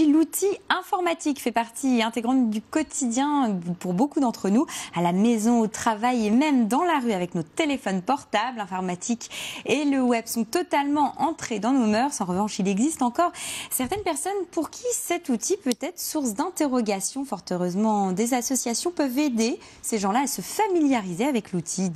L'outil informatique fait partie intégrante du quotidien pour beaucoup d'entre nous, à la maison, au travail et même dans la rue avec nos téléphones portables. L'informatique et le web sont totalement entrés dans nos mœurs. En revanche, il existe encore certaines personnes pour qui cet outil peut être source d'interrogation. Fort heureusement, des associations peuvent aider ces gens-là à se familiariser avec l'outil,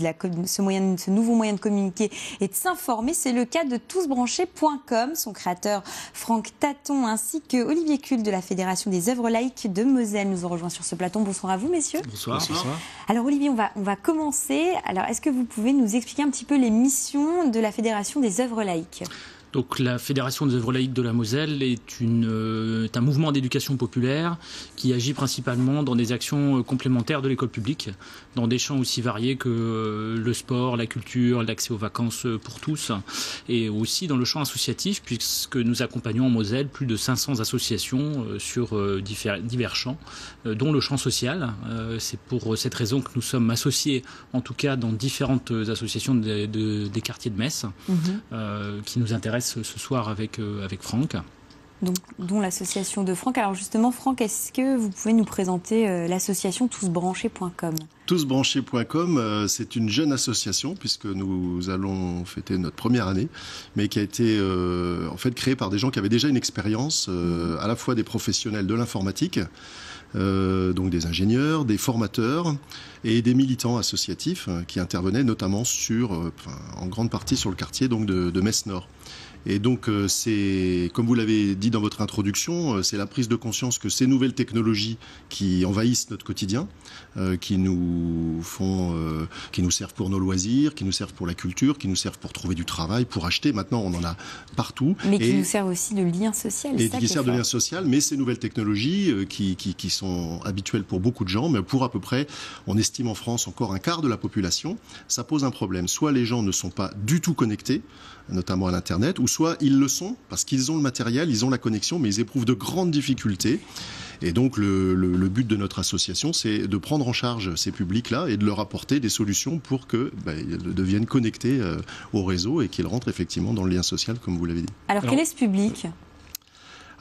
ce nouveau moyen de communiquer et de s'informer. C'est le cas de tousbranchés.com, son créateur Franck Taton ainsi que Olivier Culte de la Fédération des œuvres laïques de Moselle nous ont rejoints sur ce plateau. Bonsoir à vous, messieurs. Bonsoir. Bonsoir. Alors Olivier, on va commencer. Alors, est-ce que vous pouvez nous expliquer un petit peu les missions de la Fédération des œuvres laïques ? Donc la Fédération des œuvres laïques de la Moselle est un mouvement d'éducation populaire qui agit principalement dans des actions complémentaires de l'école publique, dans des champs aussi variés que le sport, la culture, l'accès aux vacances pour tous, et aussi dans le champ associatif, puisque nous accompagnons en Moselle plus de 500 associations sur divers champs, dont le champ social. C'est pour cette raison que nous sommes associés, en tout cas dans différentes associations des quartiers de Metz, qui nous intéressent ce soir avec Franck. Donc, dont l'association de Franck. Alors justement, Franck, est-ce que vous pouvez nous présenter l'association tousbranchés.com ? Tousbranchés.com, c'est une jeune association puisque nous allons fêter notre première année, mais qui a été en fait créée par des gens qui avaient déjà une expérience, à la fois des professionnels de l'informatique, donc des ingénieurs, des formateurs et des militants associatifs qui intervenaient notamment en grande partie sur le quartier donc de Metz-Nord. Et donc, c'est, comme vous l'avez dit dans votre introduction, c'est la prise de conscience que ces nouvelles technologies qui envahissent notre quotidien, qui nous servent pour nos loisirs, qui nous servent pour la culture, qui nous servent pour trouver du travail, pour acheter. Maintenant, on en a partout. Mais qui nous servent aussi de lien social. Et qui servent de lien social, mais ces nouvelles technologies qui sont habituelles pour beaucoup de gens, mais pour à peu près, on estime en France encore un quart de la population, ça pose un problème. Soit les gens ne sont pas du tout connectés, notamment à l'Internet, ou soit ils le sont parce qu'ils ont le matériel, ils ont la connexion, mais ils éprouvent de grandes difficultés. Et donc le but de notre association, c'est de prendre en charge ces publics-là et de leur apporter des solutions pour qu'ils deviennent connectés au réseau et qu'ils rentrent effectivement dans le lien social, comme vous l'avez dit. Alors quel est ce public ?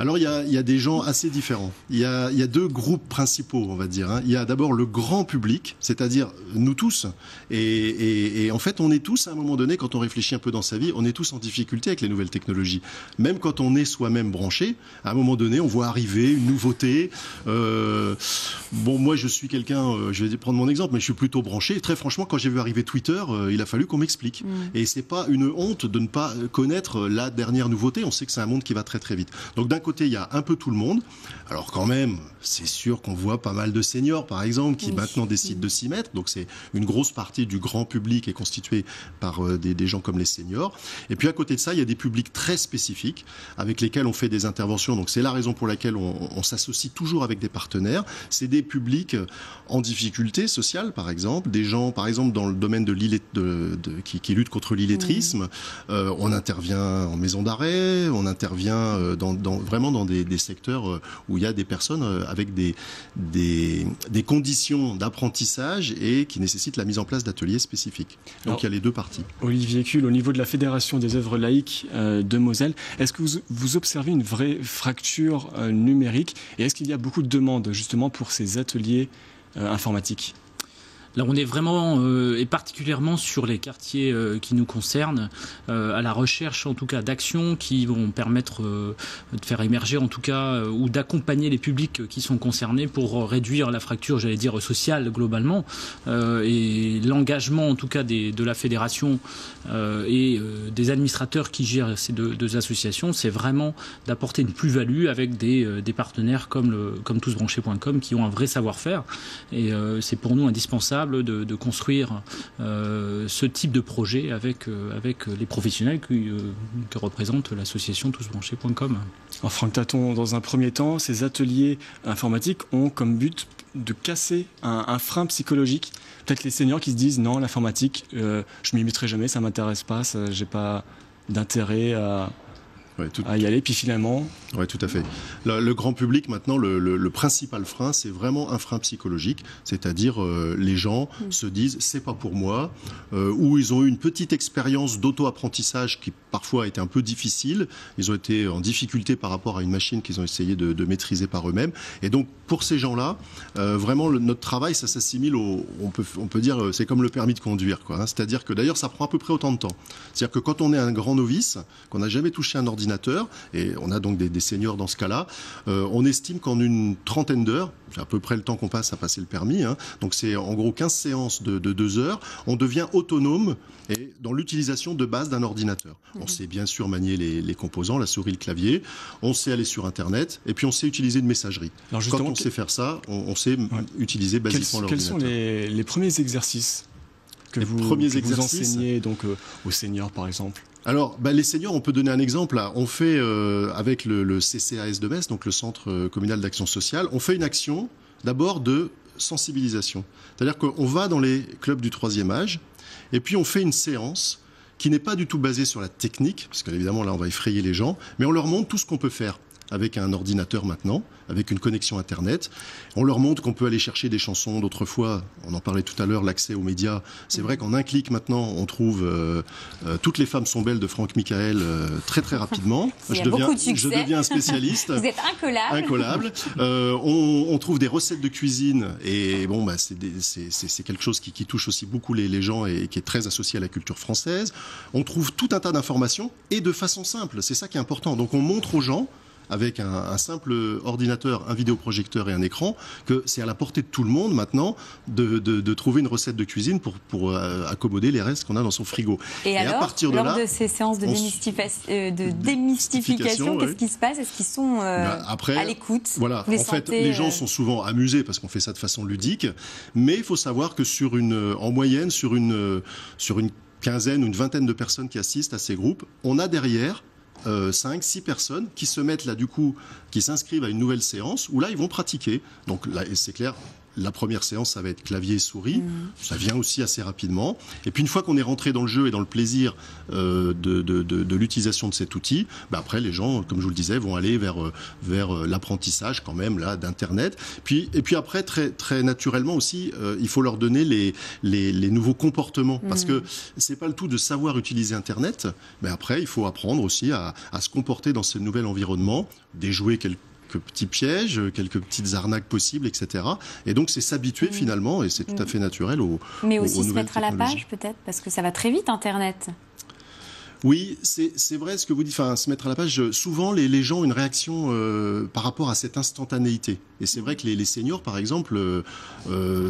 Alors il y a des gens assez différents. Il y a deux groupes principaux, on va dire. Il y a d'abord le grand public, c'est-à-dire nous tous. Et en fait, on est tous, à un moment donné, quand on réfléchit un peu dans sa vie, on est tous en difficulté avec les nouvelles technologies. Même quand on est soi-même branché, à un moment donné, on voit arriver une nouveauté. Moi, je suis quelqu'un, je vais prendre mon exemple, mais je suis plutôt branché. Et très franchement, quand j'ai vu arriver Twitter, il a fallu qu'on m'explique. Et c'est pas une honte de ne pas connaître la dernière nouveauté. On sait que c'est un monde qui va très très vite. Donc d'un côté, il y a un peu tout le monde. Alors quand même, c'est sûr qu'on voit pas mal de seniors, par exemple, qui maintenant décident de s'y mettre. Donc c'est une grosse partie du grand public est constituée par des gens comme les seniors. Et puis à côté de ça, il y a des publics très spécifiques avec lesquels on fait des interventions. Donc c'est la raison pour laquelle on s'associe toujours avec des partenaires. C'est des publics en difficulté sociale, par exemple. Des gens, par exemple, dans le domaine qui luttent contre l'illettrisme. On intervient en maison d'arrêt, on intervient vraiment dans des secteurs où il y a des personnes avec des conditions d'apprentissage et qui nécessitent la mise en place d'ateliers spécifiques. Donc il y a les deux parties. Olivier Culte, au niveau de la Fédération des œuvres laïques de Moselle, est-ce que vous observez une vraie fracture numérique et est-ce qu'il y a beaucoup de demandes justement pour ces ateliers informatiques ? Là, on est vraiment, et particulièrement sur les quartiers qui nous concernent, à la recherche en tout cas d'actions qui vont permettre de faire émerger en tout cas, ou d'accompagner les publics qui sont concernés pour réduire la fracture, j'allais dire, sociale globalement. Et l'engagement en tout cas de la fédération et des administrateurs qui gèrent ces deux associations, c'est vraiment d'apporter une plus-value avec des partenaires comme tousbranchés.com qui ont un vrai savoir-faire. Et c'est pour nous indispensable de construire ce type de projet avec les professionnels que représente l'association tousbranchés.com. Alors Franck Taton, dans un premier temps, ces ateliers informatiques ont comme but de casser un frein psychologique. Peut-être les seniors qui se disent non, l'informatique, je m'y mettrai jamais, ça m'intéresse pas, j'ai pas d'intérêt à à y aller, puis finalement... Oui, tout à fait. Le grand public, maintenant, le principal frein, c'est vraiment un frein psychologique, c'est-à-dire les gens se disent « c'est pas pour moi », ou ils ont eu une petite expérience d'auto-apprentissage qui parfois a été un peu difficile, ils ont été en difficulté par rapport à une machine qu'ils ont essayé de maîtriser par eux-mêmes, et donc pour ces gens-là, vraiment notre travail, ça s'assimile on peut dire, c'est comme le permis de conduire, quoi, hein. C'est-à-dire que d'ailleurs ça prend à peu près autant de temps. C'est-à-dire que quand on est un grand novice, qu'on n'a jamais touché un ordinateur, et on a donc des seniors dans ce cas-là, on estime qu'en une trentaine d'heures, c'est à peu près le temps qu'on passe à passer le permis, hein, donc c'est en gros 15 séances de 2 heures, on devient autonome et dans l'utilisation de base d'un ordinateur. On sait bien sûr manier les composants, la souris, le clavier, on sait aller sur Internet, et puis on sait utiliser une messagerie. Alors quand on sait faire ça, on sait utiliser basiquement l'ordinateur. Quels sont les premiers exercices que vous enseignez donc, aux seniors, par exemple? Alors, les seniors, on peut donner un exemple. Là. On fait, avec le CCAS de Metz, donc le Centre communal d'action sociale, on fait une action d'abord de sensibilisation. C'est-à-dire qu'on va dans les clubs du 3e âge, et puis on fait une séance qui n'est pas du tout basée sur la technique, parce qu'évidemment là on va effrayer les gens, mais on leur montre tout ce qu'on peut faire avec un ordinateur maintenant, avec une connexion Internet. On leur montre qu'on peut aller chercher des chansons d'autrefois. On en parlait tout à l'heure, l'accès aux médias. C'est vrai qu'en un clic maintenant, on trouve Toutes les femmes sont belles de Franck Michael très très rapidement. Je deviens un spécialiste. Vous êtes incollable. On trouve des recettes de cuisine et bon, c'est quelque chose qui touche aussi beaucoup les gens et qui est très associé à la culture française. On trouve tout un tas d'informations et de façon simple. C'est ça qui est important. Donc on montre aux gens, avec un simple ordinateur, un vidéoprojecteur et un écran, que c'est à la portée de tout le monde maintenant de trouver une recette de cuisine pour accommoder les restes qu'on a dans son frigo. Et alors, à partir de lors là, de ces séances de démystification, qu'est-ce qui se passe? Est-ce qu'ils sont à l'écoute? Voilà, en fait, les gens sont souvent amusés parce qu'on fait ça de façon ludique, mais il faut savoir que en moyenne, sur une quinzaine ou une vingtaine de personnes qui assistent à ces groupes, on a derrière 5-6 personnes qui se mettent là, du coup, qui s'inscrivent à une nouvelle séance où là, ils vont pratiquer. Donc là, c'est clair, la première séance, ça va être clavier et souris. Ça vient aussi assez rapidement. Et puis, une fois qu'on est rentré dans le jeu et dans le plaisir de l'utilisation de cet outil, après, les gens, comme je vous le disais, vont aller vers l'apprentissage quand même là d'Internet. Et puis après, très, très naturellement aussi, il faut leur donner les nouveaux comportements. Parce que c'est pas le tout de savoir utiliser Internet, mais après, il faut apprendre aussi à se comporter dans ce nouvel environnement, déjouer quelques petits pièges, quelques petites arnaques possibles, etc. Et donc, c'est s'habituer finalement, et c'est tout à fait naturel Mais aussi se mettre à la page, peut-être, parce que ça va très vite, Internet. Oui, c'est vrai ce que vous dites, se mettre à la page. Souvent, les gens ont une réaction par rapport à cette instantanéité. Et c'est vrai que les seniors, par exemple,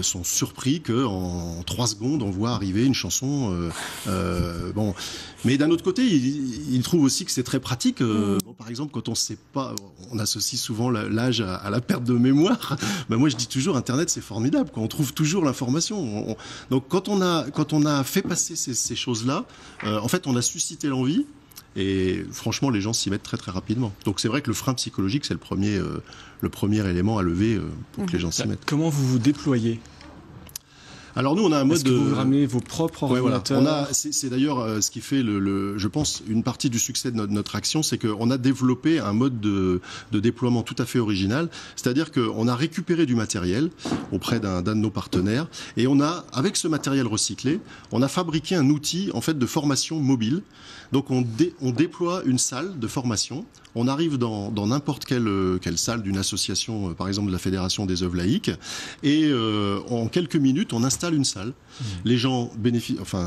sont surpris qu'en 3 secondes, on voit arriver une chanson. Mais d'un autre côté, ils trouvent aussi que c'est très pratique. Par exemple, quand on ne sait pas, on associe souvent l'âge à la perte de mémoire. Moi, je dis toujours, Internet, c'est formidable, quoi. On trouve toujours l'information. Donc, quand on a fait passer ces choses-là, en fait, on a suscité l'envie. Et franchement, les gens s'y mettent très très rapidement. Donc c'est vrai que le frein psychologique, c'est le premier élément à lever pour que les gens s'y mettent. Comment vous vous déployez ? Alors nous, on a un mode de... Vous ramenez vos propres ordinateurs. Voilà. C'est d'ailleurs ce qui fait, je pense, une partie du succès de notre action, c'est qu'on a développé un mode de déploiement tout à fait original. C'est-à-dire qu'on a récupéré du matériel auprès d'un de nos partenaires et avec ce matériel recyclé, on a fabriqué un outil en fait de formation mobile. Donc on déploie une salle de formation. On arrive dans n'importe quelle salle d'une association, par exemple de la Fédération des œuvres laïques, et en quelques minutes, on installe une salle. Les gens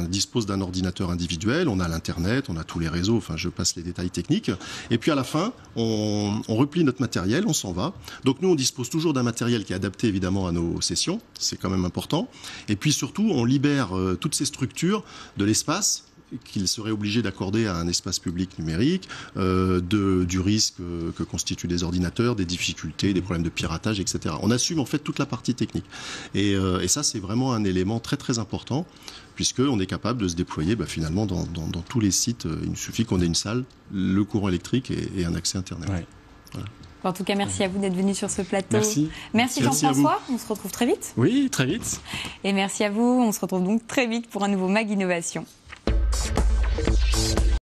disposent d'un ordinateur individuel, on a l'Internet, on a tous les réseaux, je passe les détails techniques. Et puis à la fin, on replie notre matériel, on s'en va. Donc nous, on dispose toujours d'un matériel qui est adapté évidemment à nos sessions, c'est quand même important. Et puis surtout, on libère toutes ces structures de l'espace qu'il serait obligé d'accorder à un espace public numérique, du risque que constituent les ordinateurs, des difficultés, des problèmes de piratage, etc. On assume en fait toute la partie technique. Et ça, c'est vraiment un élément très très important, puisqu'on est capable de se déployer finalement dans tous les sites. Il suffit qu'on ait une salle, le courant électrique et un accès Internet. Ouais. Voilà. En tout cas, merci à vous d'être venu sur ce plateau. Merci Jean-François. On se retrouve très vite. Oui, très vite. Et merci à vous. On se retrouve donc très vite pour un nouveau Mag Innovation.